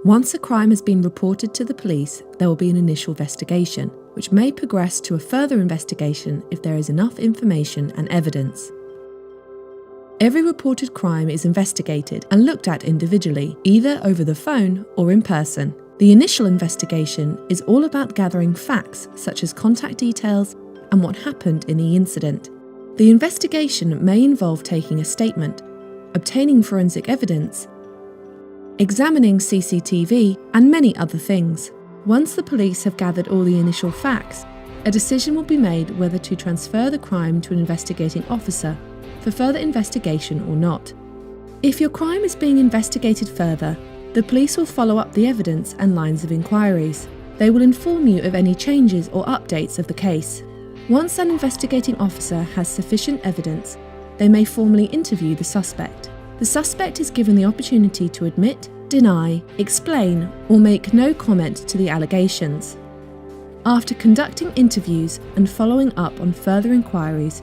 Once a crime has been reported to the police, there will be an initial investigation, which may progress to a further investigation if there is enough information and evidence. Every reported crime is investigated and looked at individually, either over the phone or in person. The initial investigation is all about gathering facts such as contact details and what happened in the incident. The investigation may involve taking a statement, obtaining forensic evidence, examining CCTV, and many other things. Once the police have gathered all the initial facts, a decision will be made whether to transfer the crime to an investigating officer for further investigation or not. If your crime is being investigated further, the police will follow up the evidence and lines of inquiries. They will inform you of any changes or updates of the case. Once an investigating officer has sufficient evidence, they may formally interview the suspect. The suspect is given the opportunity to admit, deny, explain, or make no comment to the allegations. After conducting interviews and following up on further inquiries,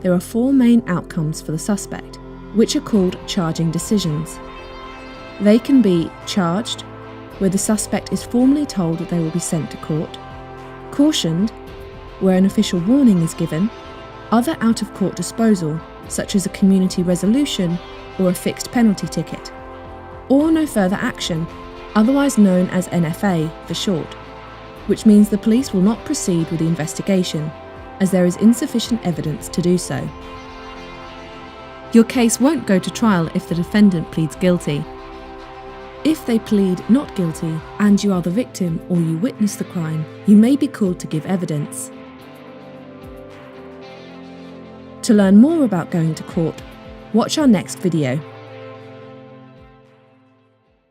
there are 4 main outcomes for the suspect, which are called charging decisions. They can be charged, where the suspect is formally told that they will be sent to court; cautioned, where an official warning is given; other out-of-court disposal, such as a community resolution or a fixed penalty ticket; or no further action, otherwise known as NFA for short, which means the police will not proceed with the investigation, as there is insufficient evidence to do so. Your case won't go to trial if the defendant pleads guilty. If they plead not guilty and you are the victim or you witnessed the crime, you may be called to give evidence. To learn more about going to court, watch our next video.